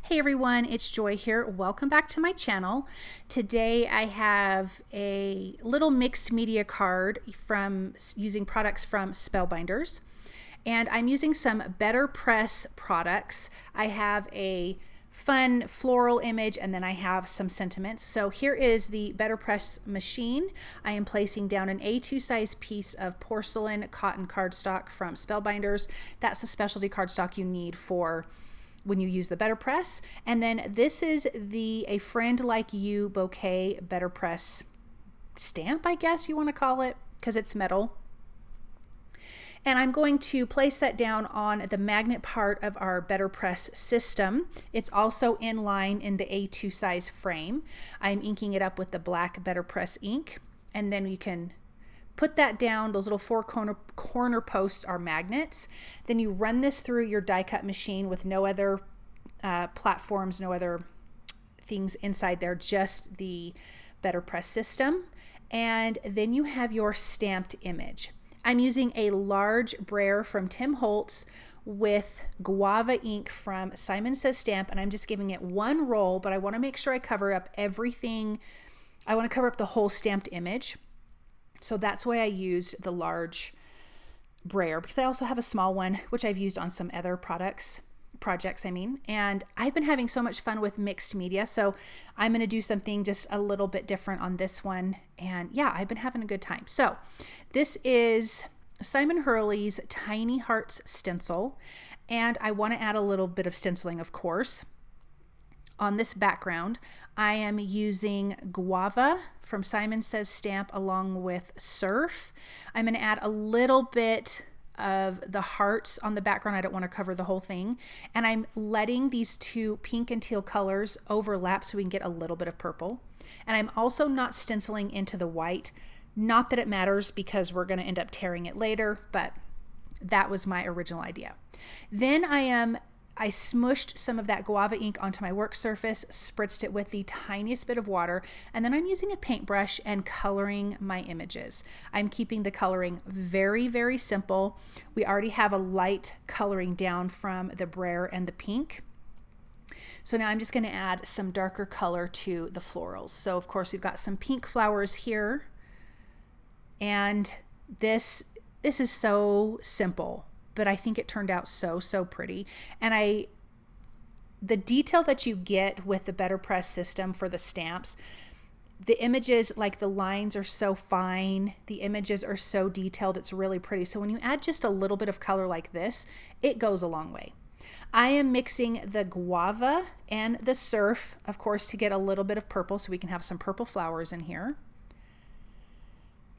Hey everyone, it's Joy here. Welcome back to my channel. Today I have a little mixed media card from using products from Spellbinders, and I'm using some Betterpress products. I have a fun floral image and then I have some sentiments. So here is the Betterpress machine. I am placing down an A2 size piece of porcelain cotton cardstock from Spellbinders. That's the specialty cardstock you need for when you use the Betterpress. And then this is the A Friend Like You Bouquet Betterpress stamp, I guess you want to call it, because it's metal. And I'm going to place that down on the magnet part of our Betterpress system. It's also in line in the A2 size frame. I'm inking it up with the black Betterpress ink, and then you can put that down. Those little four corner posts are magnets. Then you run this through your die cut machine with no other platforms, no other things inside there, just the Betterpress system. And then you have your stamped image. I'm using a large brayer from Holtz with GUAVA ink from Simon Says Stamp, and I'm just giving it one roll, but I want to make sure I cover up everything. I want to cover up the whole stamped image. So that's why I used the large brayer, because I also have a small one, which I've used on some other projects, and I've been having so much fun with mixed media. So I'm going to do something just a little bit different on this one. And yeah, I've been having a good time. So this is Simon Hurley's Tiny Hearts stencil. And I want to add a little bit of stenciling, of course. On this background, I am using GUAVA from Simon Says Stamp along with Surf. I'm going to add a little bit of the hearts on the background. I don't want to cover the whole thing. And I'm letting these two pink and teal colors overlap so we can get a little bit of purple. And I'm also not stenciling into the white. Not that it matters because we're going to end up tearing it later, but that was my original idea. Then I smushed some of that GUAVA ink onto my work surface, spritzed it with the tiniest bit of water, and then I'm using a paintbrush and coloring my images. I'm keeping the coloring very, very simple. We already have a light coloring down from the brayer and the pink. So now I'm just going to add some darker color to the florals. So of course we've got some pink flowers here, and this is so simple, but I think it turned out so pretty. And the detail that you get with the Betterpress system for the stamps, the images, like the lines are so fine, the images are so detailed, it's really pretty. So when you add just a little bit of color like this, it goes a long way. I am mixing the GUAVA and the Surf, of course, to get a little bit of purple so we can have some purple flowers in here.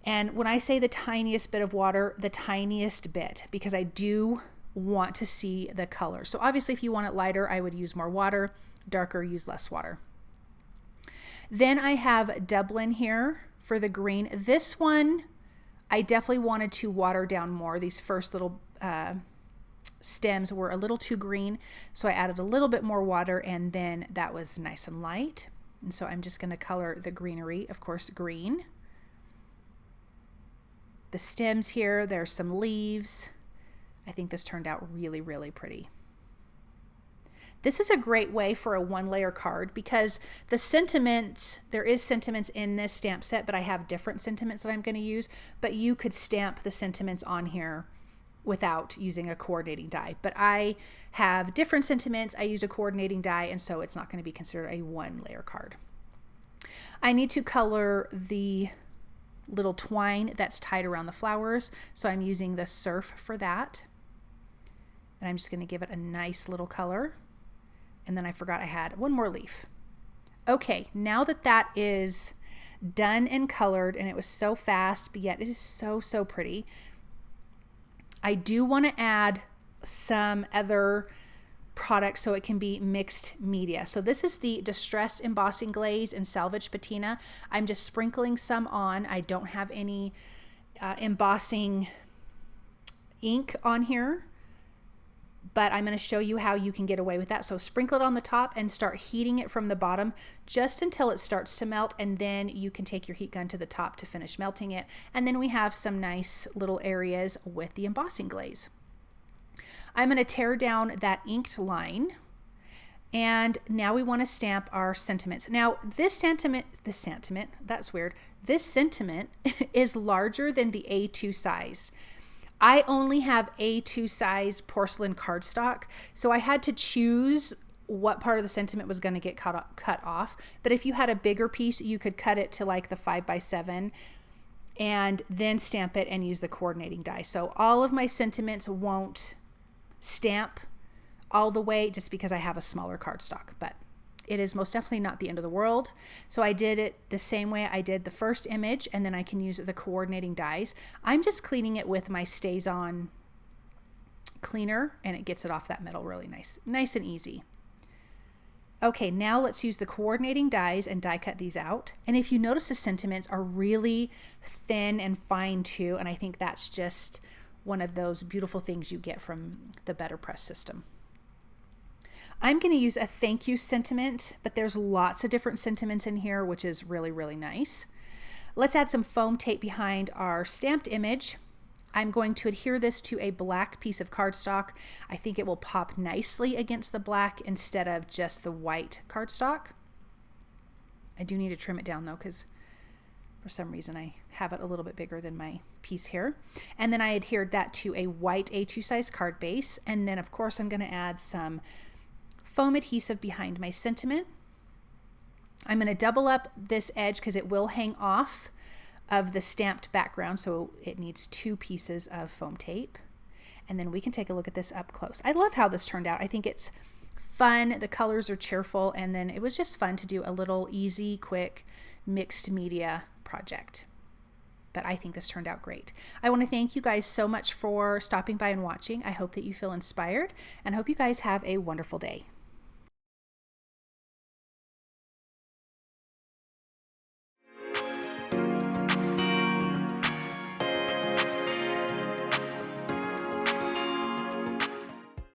And when I say the tiniest bit of water, the tiniest bit, because I do want to see the color. So obviously if you want it lighter, I would use more water, darker, use less water. Then I have DUBLIN here for the green. This one, I definitely wanted to water down more. These first little stems were a little too green, so I added a little bit more water, and then that was nice and light. And so I'm just going to color the greenery, of course, green. The stems here, there's some leaves. I think this turned out really, really pretty. This is a great way for a one-layer card because the sentiments, there is sentiments in this stamp set, but I have different sentiments that I'm going to use, but you could stamp the sentiments on here without using a coordinating die. But I have different sentiments. I used a coordinating die, and so it's not going to be considered a one-layer card. I need to color the little twine that's tied around the flowers, so I'm using the Surf for that, and I'm just going to give it a nice little color. And then I forgot I had one more leaf. Okay, now that that is done and colored, and it was so fast, but yet it is so pretty, I do want to add some other product so it can be mixed media. So this is the Distressed Embossing Glaze and Salvaged Patina. I'm just sprinkling some on. I don't have any embossing ink on here, but I'm going to show you how you can get away with that. So sprinkle it on the top and start heating it from the bottom just until it starts to melt, and then you can take your heat gun to the top to finish melting it. And then we have some nice little areas with the embossing glaze. I'm going to tear down that inked line And now we want to stamp our sentiments. Now this sentiment, that's weird. This sentiment is larger than the A2 size. I only have A2 sized porcelain cardstock, so I had to choose what part of the sentiment was going to get cut off. But if you had a bigger piece, you could cut it to like the 5x7 and then stamp it and use the coordinating die. So all of my sentiments won't stamp all the way just because I have a smaller cardstock, but it is most definitely not the end of the world. So I did it the same way I did the first image, and then I can use the coordinating dies. I'm just cleaning it with my StazOn cleaner, and it gets it off that metal really nice and easy. Okay, now let's use the coordinating dies and die cut these out. And if you notice, the sentiments are really thin and fine too, and I think that's just one of those beautiful things you get from the Betterpress system. I'm going to use a thank you sentiment, but there's lots of different sentiments in here, which is really, really nice. Let's add some foam tape behind our stamped image. I'm going to adhere this to a black piece of cardstock. I think it will pop nicely against the black instead of just the white cardstock. I do need to trim it down though, because for some reason I have it a little bit bigger than my piece here. And then I adhered that to a white A2 size card base. And then of course I'm going to add some foam adhesive behind my sentiment. I'm going to double up this edge because it will hang off of the stamped background, so it needs 2 pieces of foam tape. And then we can take a look at this up close. I love how this turned out. I think it's fun. The colors are cheerful, and then it was just fun to do a little easy, quick mixed media project. But I think this turned out great. I want to thank you guys so much for stopping by and watching. I hope that you feel inspired, and hope you guys have a wonderful day.